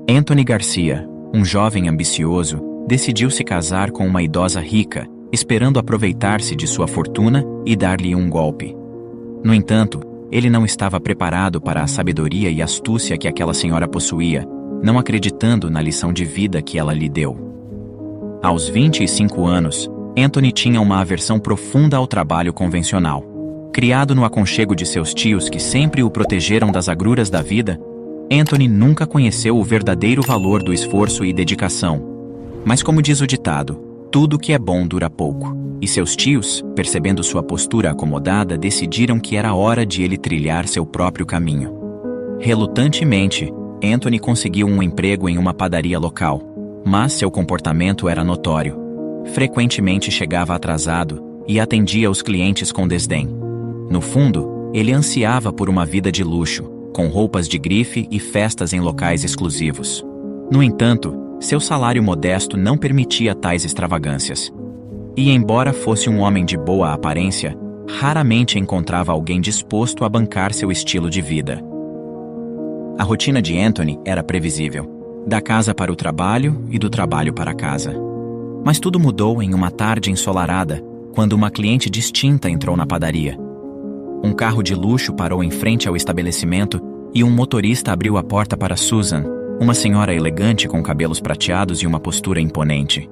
Anthony Garcia, um jovem ambicioso, decidiu se casar com uma idosa rica, esperando aproveitar-se de sua fortuna e dar-lhe um golpe. No entanto, ele não estava preparado para a sabedoria e astúcia que aquela senhora possuía, não acreditando na lição de vida que ela lhe deu. Aos 25 anos, Anthony tinha uma aversão profunda ao trabalho convencional. Criado no aconchego de seus tios que sempre o protegeram das agruras da vida, Anthony nunca conheceu o verdadeiro valor do esforço e dedicação. Mas como diz o ditado, tudo que é bom dura pouco. E seus tios, percebendo sua postura acomodada, decidiram que era hora de ele trilhar seu próprio caminho. Relutantemente, Anthony conseguiu um emprego em uma padaria local, mas seu comportamento era notório. Frequentemente chegava atrasado e atendia os clientes com desdém. No fundo, ele ansiava por uma vida de luxo, com roupas de grife e festas em locais exclusivos. No entanto, seu salário modesto não permitia tais extravagâncias. E embora fosse um homem de boa aparência, raramente encontrava alguém disposto a bancar seu estilo de vida. A rotina de Anthony era previsível, da casa para o trabalho e do trabalho para a casa. Mas tudo mudou em uma tarde ensolarada, quando uma cliente distinta entrou na padaria. Um carro de luxo parou em frente ao estabelecimento e um motorista abriu a porta para Susan, uma senhora elegante com cabelos prateados e uma postura imponente.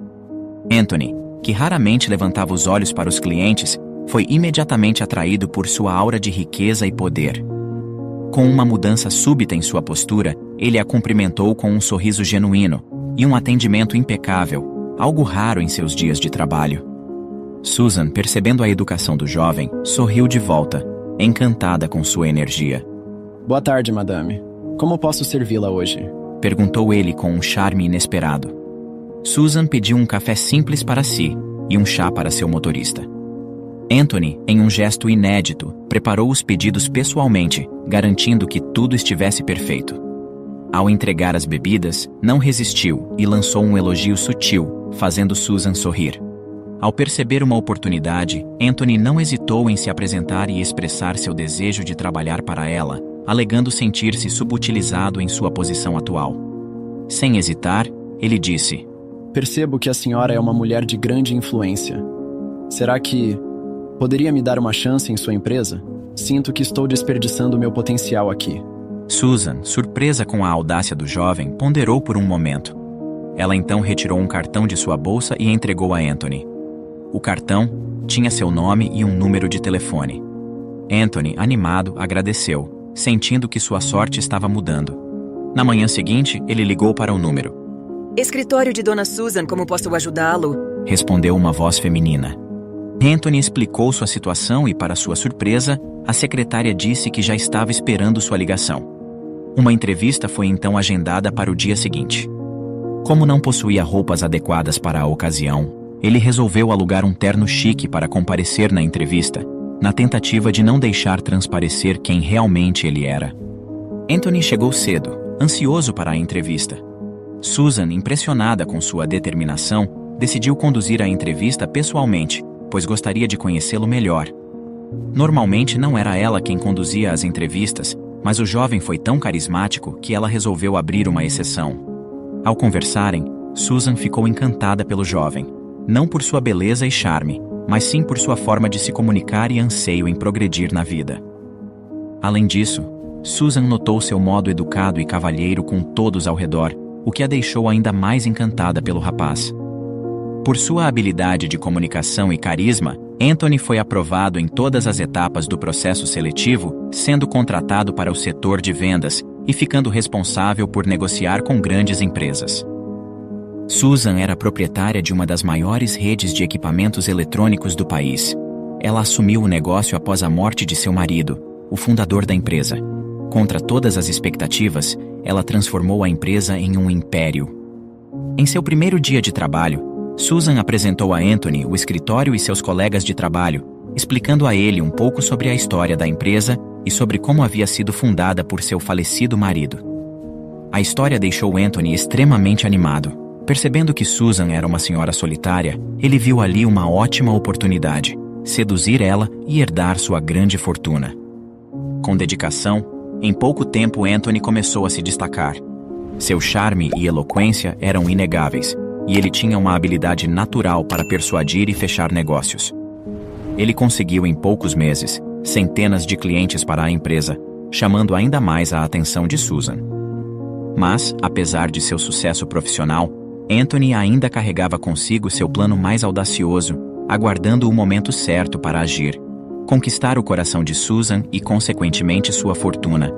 Anthony, que raramente levantava os olhos para os clientes, foi imediatamente atraído por sua aura de riqueza e poder. Com uma mudança súbita em sua postura, ele a cumprimentou com um sorriso genuíno e um atendimento impecável, algo raro em seus dias de trabalho. Susan, percebendo a educação do jovem, sorriu de volta, encantada com sua energia. Boa tarde, madame. Como posso servi-la hoje? Perguntou ele com um charme inesperado. Susan pediu um café simples para si e um chá para seu motorista. Anthony, em um gesto inédito, preparou os pedidos pessoalmente, garantindo que tudo estivesse perfeito. Ao entregar as bebidas, não resistiu e lançou um elogio sutil, fazendo Susan sorrir. Ao perceber uma oportunidade, Anthony não hesitou em se apresentar e expressar seu desejo de trabalhar para ela, alegando sentir-se subutilizado em sua posição atual. Sem hesitar, ele disse: Percebo que a senhora é uma mulher de grande influência. Será que poderia me dar uma chance em sua empresa? Sinto que estou desperdiçando meu potencial aqui. Susan, surpresa com a audácia do jovem, ponderou por um momento. Ela então retirou um cartão de sua bolsa e entregou a Anthony. O cartão tinha seu nome e um número de telefone. Anthony, animado, agradeceu, sentindo que sua sorte estava mudando. Na manhã seguinte, ele ligou para o número. Escritório de Dona Susan, como posso ajudá-lo? Respondeu uma voz feminina. Anthony explicou sua situação e, para sua surpresa, a secretária disse que já estava esperando sua ligação. Uma entrevista foi então agendada para o dia seguinte. Como não possuía roupas adequadas para a ocasião, ele resolveu alugar um terno chique para comparecer na entrevista, na tentativa de não deixar transparecer quem realmente ele era. Anthony chegou cedo, ansioso para a entrevista. Susan, impressionada com sua determinação, decidiu conduzir a entrevista pessoalmente, pois gostaria de conhecê-lo melhor. Normalmente não era ela quem conduzia as entrevistas, mas o jovem foi tão carismático que ela resolveu abrir uma exceção. Ao conversarem, Susan ficou encantada pelo jovem, não por sua beleza e charme, mas sim por sua forma de se comunicar e anseio em progredir na vida. Além disso, Susan notou seu modo educado e cavalheiro com todos ao redor, o que a deixou ainda mais encantada pelo rapaz. Por sua habilidade de comunicação e carisma, Anthony foi aprovado em todas as etapas do processo seletivo, sendo contratado para o setor de vendas e ficando responsável por negociar com grandes empresas. Susan era proprietária de uma das maiores redes de equipamentos eletrônicos do país. Ela assumiu o negócio após a morte de seu marido, o fundador da empresa. Contra todas as expectativas, ela transformou a empresa em um império. Em seu primeiro dia de trabalho, Susan apresentou a Anthony o escritório e seus colegas de trabalho, explicando a ele um pouco sobre a história da empresa e sobre como havia sido fundada por seu falecido marido. A história deixou Anthony extremamente animado. Percebendo que Susan era uma senhora solitária, ele viu ali uma ótima oportunidade: seduzir ela e herdar sua grande fortuna. Com dedicação, em pouco tempo Anthony começou a se destacar. Seu charme e eloquência eram inegáveis, e ele tinha uma habilidade natural para persuadir e fechar negócios. Ele conseguiu em poucos meses centenas de clientes para a empresa, chamando ainda mais a atenção de Susan. Mas, apesar de seu sucesso profissional, Anthony ainda carregava consigo seu plano mais audacioso, aguardando o momento certo para agir, conquistar o coração de Susan e, consequentemente, sua fortuna.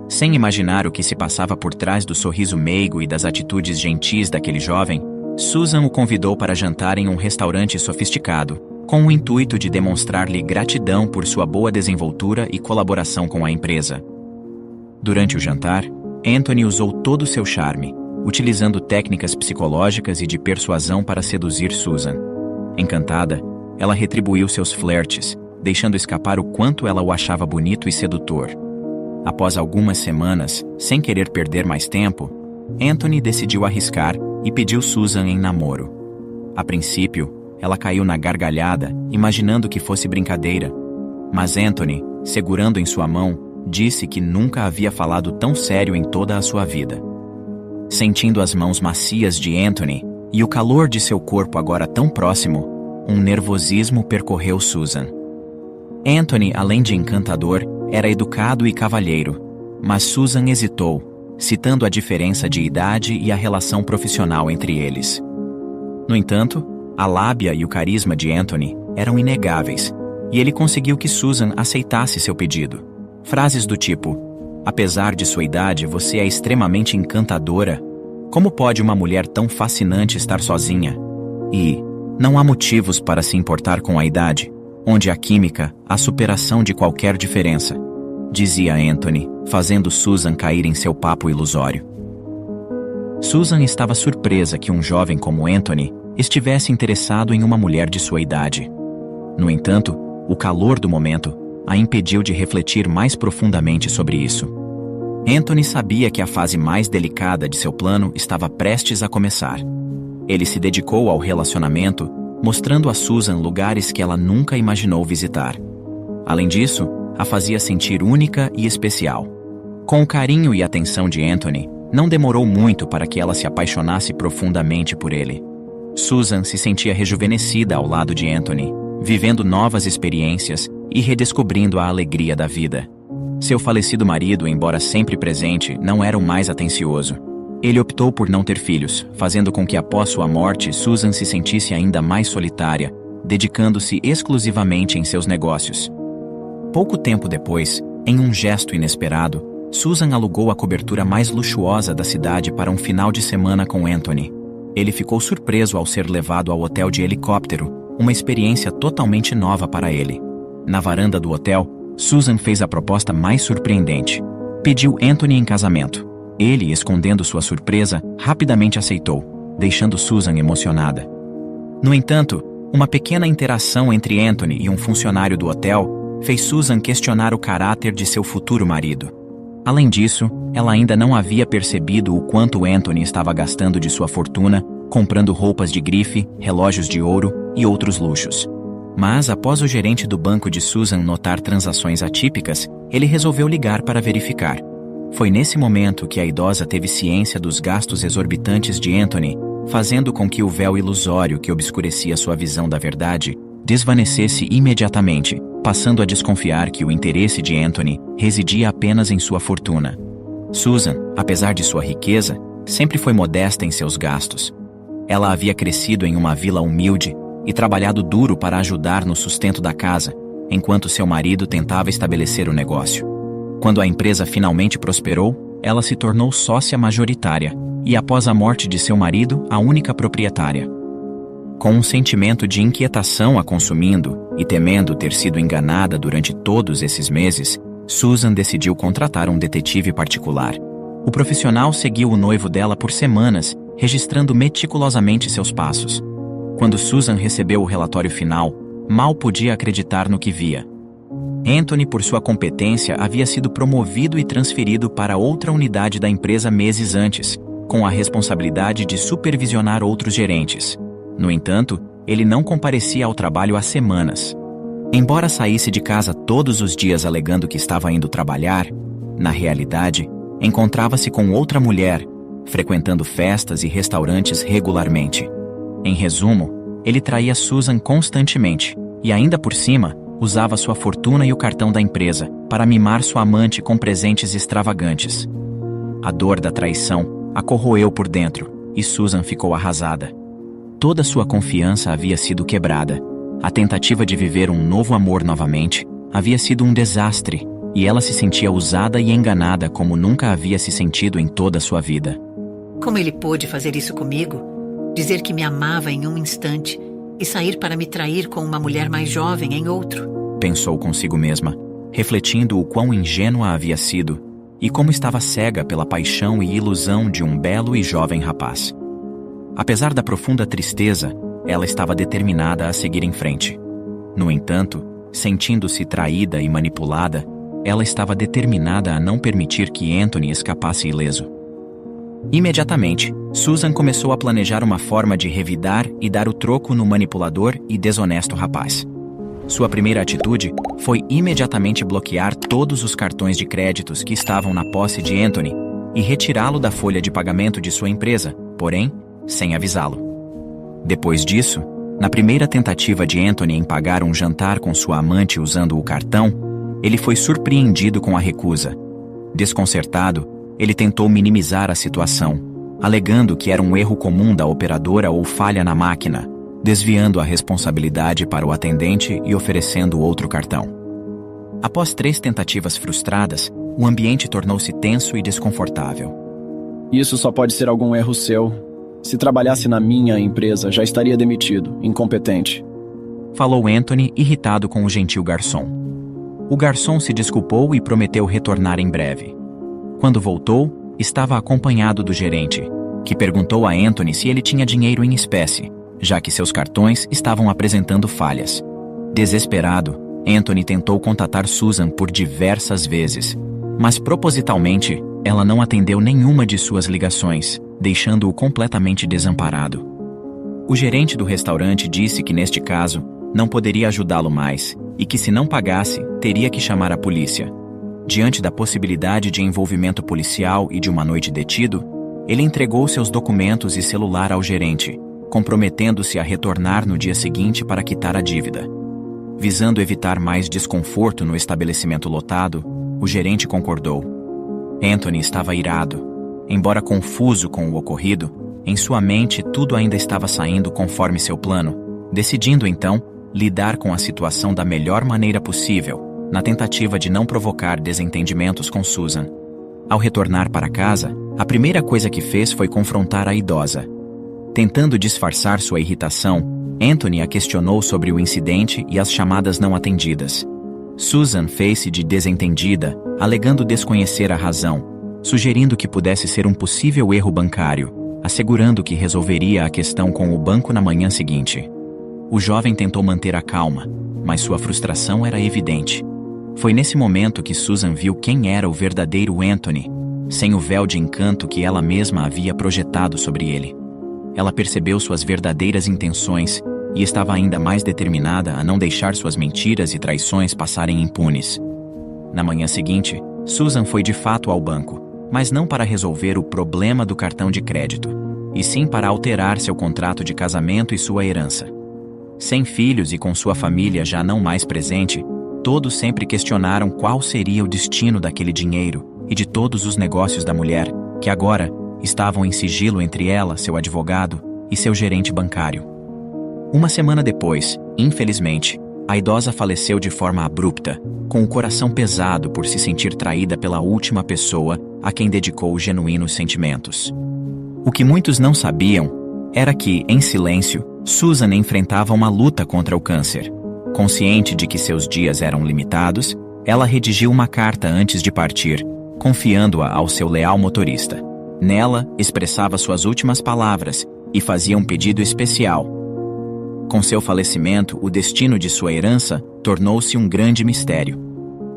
Sem imaginar o que se passava por trás do sorriso meigo e das atitudes gentis daquele jovem, Susan o convidou para jantar em um restaurante sofisticado, com o intuito de demonstrar-lhe gratidão por sua boa desenvoltura e colaboração com a empresa. Durante o jantar, Anthony usou todo o seu charme, utilizando técnicas psicológicas e de persuasão para seduzir Susan. Encantada, ela retribuiu seus flertes, deixando escapar o quanto ela o achava bonito e sedutor. Após algumas semanas, sem querer perder mais tempo, Anthony decidiu arriscar e pediu Susan em namoro. A princípio, ela caiu na gargalhada, imaginando que fosse brincadeira. Mas Anthony, segurando em sua mão, disse que nunca havia falado tão sério em toda a sua vida. Sentindo as mãos macias de Anthony e o calor de seu corpo agora tão próximo, um nervosismo percorreu Susan. Anthony, além de encantador, era educado e cavalheiro, mas Susan hesitou, citando a diferença de idade e a relação profissional entre eles. No entanto, a lábia e o carisma de Anthony eram inegáveis, e ele conseguiu que Susan aceitasse seu pedido. Frases do tipo: "Apesar de sua idade, você é extremamente encantadora. Como pode uma mulher tão fascinante estar sozinha?" E "Não há motivos para se importar com a idade, onde a química, a superação de qualquer diferença", dizia Anthony, fazendo Susan cair em seu papo ilusório. Susan estava surpresa que um jovem como Anthony estivesse interessado em uma mulher de sua idade. No entanto, o calor do momento a impediu de refletir mais profundamente sobre isso. Anthony sabia que a fase mais delicada de seu plano estava prestes a começar. Ele se dedicou ao relacionamento, mostrando a Susan lugares que ela nunca imaginou visitar. Além disso, a fazia sentir única e especial. Com o carinho e atenção de Anthony, não demorou muito para que ela se apaixonasse profundamente por ele. Susan se sentia rejuvenescida ao lado de Anthony, vivendo novas experiências e redescobrindo a alegria da vida. Seu falecido marido, embora sempre presente, não era o mais atencioso. Ele optou por não ter filhos, fazendo com que após sua morte Susan se sentisse ainda mais solitária, dedicando-se exclusivamente em seus negócios. Pouco tempo depois, em um gesto inesperado, Susan alugou a cobertura mais luxuosa da cidade para um final de semana com Anthony. Ele ficou surpreso ao ser levado ao hotel de helicóptero, uma experiência totalmente nova para ele. Na varanda do hotel, Susan fez a proposta mais surpreendente. Pediu Anthony em casamento. Ele, escondendo sua surpresa, rapidamente aceitou, deixando Susan emocionada. No entanto, uma pequena interação entre Anthony e um funcionário do hotel fez Susan questionar o caráter de seu futuro marido. Além disso, ela ainda não havia percebido o quanto Anthony estava gastando de sua fortuna, comprando roupas de grife, relógios de ouro e outros luxos. Mas, após o gerente do banco de Susan notar transações atípicas, ele resolveu ligar para verificar. Foi nesse momento que a idosa teve ciência dos gastos exorbitantes de Anthony, fazendo com que o véu ilusório que obscurecia sua visão da verdade desvanecesse imediatamente, passando a desconfiar que o interesse de Anthony residia apenas em sua fortuna. Susan, apesar de sua riqueza, sempre foi modesta em seus gastos. Ela havia crescido em uma vila humilde e trabalhado duro para ajudar no sustento da casa, enquanto seu marido tentava estabelecer o negócio. Quando a empresa finalmente prosperou, ela se tornou sócia majoritária e, após a morte de seu marido, a única proprietária. Com um sentimento de inquietação a consumindo e temendo ter sido enganada durante todos esses meses, Susan decidiu contratar um detetive particular. O profissional seguiu o noivo dela por semanas, registrando meticulosamente seus passos. Quando Susan recebeu o relatório final, mal podia acreditar no que via. Anthony, por sua competência, havia sido promovido e transferido para outra unidade da empresa meses antes, com a responsabilidade de supervisionar outros gerentes. No entanto, ele não comparecia ao trabalho há semanas. Embora saísse de casa todos os dias alegando que estava indo trabalhar, na realidade, encontrava-se com outra mulher, frequentando festas e restaurantes regularmente. Em resumo, ele traía Susan constantemente e, ainda por cima, usava sua fortuna e o cartão da empresa para mimar sua amante com presentes extravagantes. A dor da traição a corroeu por dentro e Susan ficou arrasada. Toda sua confiança havia sido quebrada. A tentativa de viver um novo amor novamente havia sido um desastre e ela se sentia usada e enganada como nunca havia se sentido em toda a sua vida. Como ele pôde fazer isso comigo? Dizer que me amava em um instante e sair para me trair com uma mulher mais jovem em outro? Pensou consigo mesma, refletindo o quão ingênua havia sido e como estava cega pela paixão e ilusão de um belo e jovem rapaz. Apesar da profunda tristeza, ela estava determinada a seguir em frente. No entanto, sentindo-se traída e manipulada, ela estava determinada a não permitir que Anthony escapasse ileso. Imediatamente, Susan começou a planejar uma forma de revidar e dar o troco no manipulador e desonesto rapaz. Sua primeira atitude foi imediatamente bloquear todos os cartões de créditos que estavam na posse de Anthony e retirá-lo da folha de pagamento de sua empresa, porém, sem avisá-lo. Depois disso, na primeira tentativa de Anthony em pagar um jantar com sua amante usando o cartão, ele foi surpreendido com a recusa. Desconcertado, ele tentou minimizar a situação, alegando que era um erro comum da operadora ou falha na máquina, desviando a responsabilidade para o atendente e oferecendo outro cartão. Após 3 tentativas frustradas, o ambiente tornou-se tenso e desconfortável. Isso só pode ser algum erro seu. Se trabalhasse na minha empresa, já estaria demitido, incompetente. Falou Anthony, irritado com o gentil garçom. O garçom se desculpou e prometeu retornar em breve. Quando voltou, estava acompanhado do gerente, que perguntou a Anthony se ele tinha dinheiro em espécie, já que seus cartões estavam apresentando falhas. Desesperado, Anthony tentou contatar Susan por diversas vezes, mas propositalmente, ela não atendeu nenhuma de suas ligações, deixando-o completamente desamparado. O gerente do restaurante disse que neste caso, não poderia ajudá-lo mais e que se não pagasse, teria que chamar a polícia. Diante da possibilidade de envolvimento policial e de uma noite detido, ele entregou seus documentos e celular ao gerente, comprometendo-se a retornar no dia seguinte para quitar a dívida. Visando evitar mais desconforto no estabelecimento lotado, o gerente concordou. Anthony estava irado. Embora confuso com o ocorrido, em sua mente tudo ainda estava saindo conforme seu plano, decidindo então lidar com a situação da melhor maneira possível, na tentativa de não provocar desentendimentos com Susan. Ao retornar para casa, a primeira coisa que fez foi confrontar a idosa. Tentando disfarçar sua irritação, Anthony a questionou sobre o incidente e as chamadas não atendidas. Susan fez-se de desentendida, alegando desconhecer a razão, sugerindo que pudesse ser um possível erro bancário, assegurando que resolveria a questão com o banco na manhã seguinte. O jovem tentou manter a calma, mas sua frustração era evidente. Foi nesse momento que Susan viu quem era o verdadeiro Anthony, sem o véu de encanto que ela mesma havia projetado sobre ele. Ela percebeu suas verdadeiras intenções e estava ainda mais determinada a não deixar suas mentiras e traições passarem impunes. Na manhã seguinte, Susan foi de fato ao banco, mas não para resolver o problema do cartão de crédito, e sim para alterar seu contrato de casamento e sua herança. Sem filhos e com sua família já não mais presente, todos sempre questionaram qual seria o destino daquele dinheiro e de todos os negócios da mulher, que agora estavam em sigilo entre ela, seu advogado e seu gerente bancário. Uma semana depois, infelizmente, a idosa faleceu de forma abrupta, com o coração pesado por se sentir traída pela última pessoa a quem dedicou genuínos sentimentos. O que muitos não sabiam era que, em silêncio, Susan enfrentava uma luta contra o câncer. Consciente de que seus dias eram limitados, ela redigiu uma carta antes de partir, confiando-a ao seu leal motorista. Nela, expressava suas últimas palavras e fazia um pedido especial. Com seu falecimento, o destino de sua herança tornou-se um grande mistério.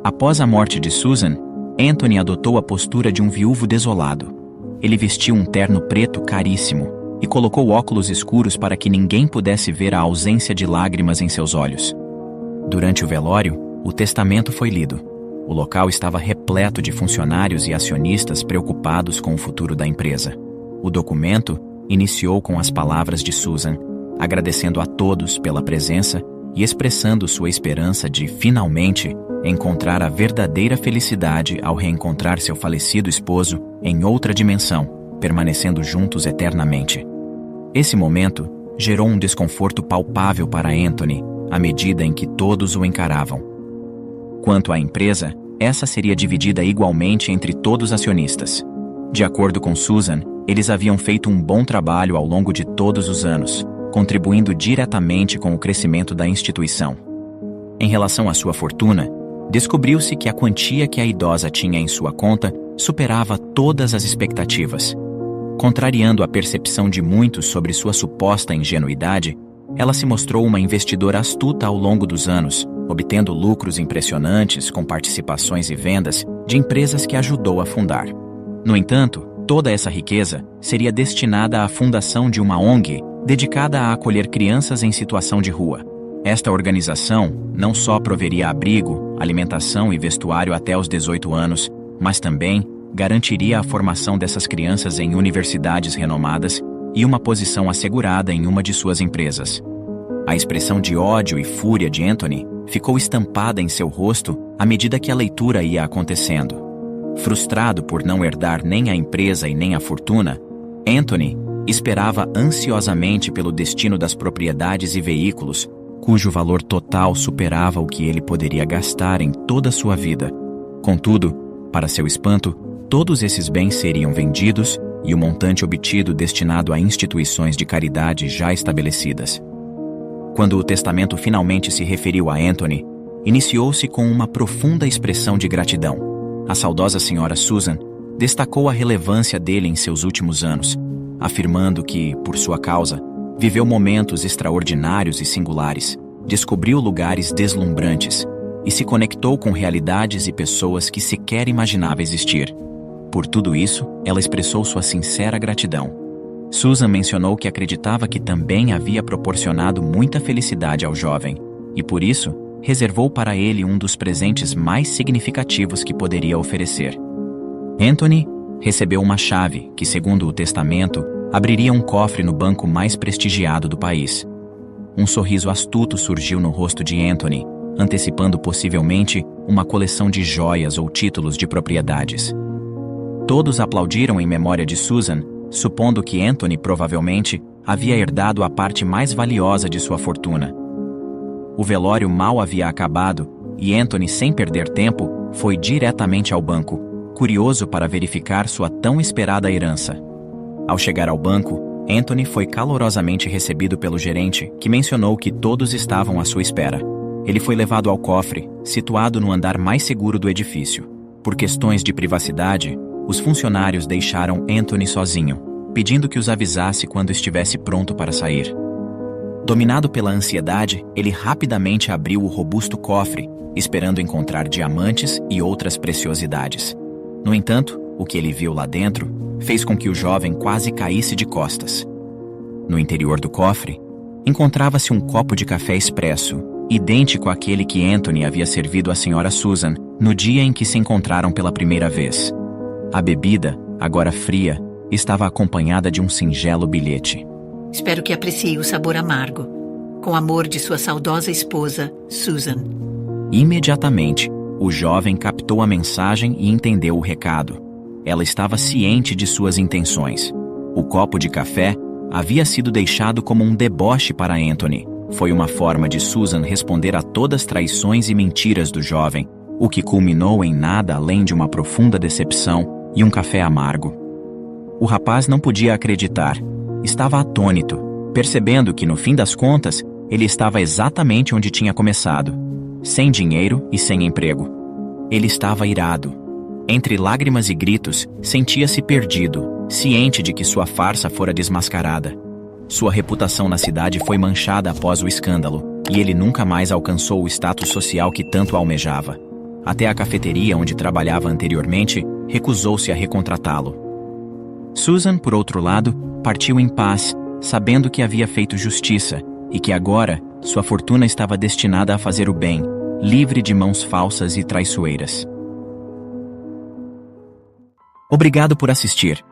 Após a morte de Susan, Anthony adotou a postura de um viúvo desolado. Ele vestiu um terno preto caríssimo e colocou óculos escuros para que ninguém pudesse ver a ausência de lágrimas em seus olhos. Durante o velório, o testamento foi lido. O local estava repleto de funcionários e acionistas preocupados com o futuro da empresa. O documento iniciou com as palavras de Susan, agradecendo a todos pela presença e expressando sua esperança de, finalmente, encontrar a verdadeira felicidade ao reencontrar seu falecido esposo em outra dimensão, permanecendo juntos eternamente. Esse momento gerou um desconforto palpável para Anthony, à medida em que todos o encaravam. Quanto à empresa, essa seria dividida igualmente entre todos os acionistas. De acordo com Susan, eles haviam feito um bom trabalho ao longo de todos os anos, contribuindo diretamente com o crescimento da instituição. Em relação à sua fortuna, descobriu-se que a quantia que a idosa tinha em sua conta superava todas as expectativas. Contrariando a percepção de muitos sobre sua suposta ingenuidade, ela se mostrou uma investidora astuta ao longo dos anos, obtendo lucros impressionantes com participações e vendas de empresas que ajudou a fundar. No entanto, toda essa riqueza seria destinada à fundação de uma ONG dedicada a acolher crianças em situação de rua. Esta organização não só proveria abrigo, alimentação e vestuário até os 18 anos, mas também garantiria a formação dessas crianças em universidades renomadas e uma posição assegurada em uma de suas empresas. A expressão de ódio e fúria de Anthony ficou estampada em seu rosto à medida que a leitura ia acontecendo. Frustrado por não herdar nem a empresa e nem a fortuna, Anthony esperava ansiosamente pelo destino das propriedades e veículos, cujo valor total superava o que ele poderia gastar em toda a sua vida. Contudo, para seu espanto, todos esses bens seriam vendidos e o montante obtido destinado a instituições de caridade já estabelecidas. Quando o testamento finalmente se referiu a Anthony, iniciou-se com uma profunda expressão de gratidão. A saudosa senhora Susan destacou a relevância dele em seus últimos anos, afirmando que, por sua causa, viveu momentos extraordinários e singulares, descobriu lugares deslumbrantes e se conectou com realidades e pessoas que sequer imaginava existir. Por tudo isso, ela expressou sua sincera gratidão. Susan mencionou que acreditava que também havia proporcionado muita felicidade ao jovem, e por isso, reservou para ele um dos presentes mais significativos que poderia oferecer. Anthony recebeu uma chave que, segundo o testamento, abriria um cofre no banco mais prestigiado do país. Um sorriso astuto surgiu no rosto de Anthony, antecipando possivelmente uma coleção de joias ou títulos de propriedades. Todos aplaudiram em memória de Susan, supondo que Anthony provavelmente havia herdado a parte mais valiosa de sua fortuna. O velório mal havia acabado e Anthony, sem perder tempo, foi diretamente ao banco, curioso para verificar sua tão esperada herança. Ao chegar ao banco, Anthony foi calorosamente recebido pelo gerente, que mencionou que todos estavam à sua espera. Ele foi levado ao cofre, situado no andar mais seguro do edifício. Por questões de privacidade, os funcionários deixaram Anthony sozinho, pedindo que os avisasse quando estivesse pronto para sair. Dominado pela ansiedade, ele rapidamente abriu o robusto cofre, esperando encontrar diamantes e outras preciosidades. No entanto, o que ele viu lá dentro fez com que o jovem quase caísse de costas. No interior do cofre, encontrava-se um copo de café expresso, idêntico àquele que Anthony havia servido à senhora Susan no dia em que se encontraram pela primeira vez. A bebida, agora fria, estava acompanhada de um singelo bilhete. Espero que aprecie o sabor amargo. Com amor de sua saudosa esposa, Susan. Imediatamente, o jovem captou a mensagem e entendeu o recado. Ela estava ciente de suas intenções. O copo de café havia sido deixado como um deboche para Anthony. Foi uma forma de Susan responder a todas as traições e mentiras do jovem, o que culminou em nada além de uma profunda decepção e um café amargo. O rapaz não podia acreditar. Estava atônito, percebendo que, no fim das contas, ele estava exatamente onde tinha começado, sem dinheiro e sem emprego. Ele estava irado. Entre lágrimas e gritos, sentia-se perdido, ciente de que sua farsa fora desmascarada. Sua reputação na cidade foi manchada após o escândalo, e ele nunca mais alcançou o status social que tanto almejava. Até a cafeteria onde trabalhava anteriormente recusou-se a recontratá-lo. Susan, por outro lado, partiu em paz, sabendo que havia feito justiça e que agora sua fortuna estava destinada a fazer o bem, livre de mãos falsas e traiçoeiras. Obrigado por assistir.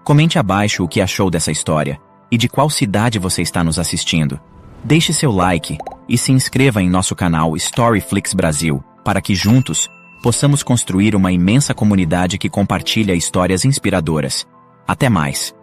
Comente abaixo o que achou dessa história e de qual cidade você está nos assistindo. Deixe seu like e se inscreva em nosso canal Storyflix Brasil para que juntos possamos construir uma imensa comunidade que compartilha histórias inspiradoras. Até mais!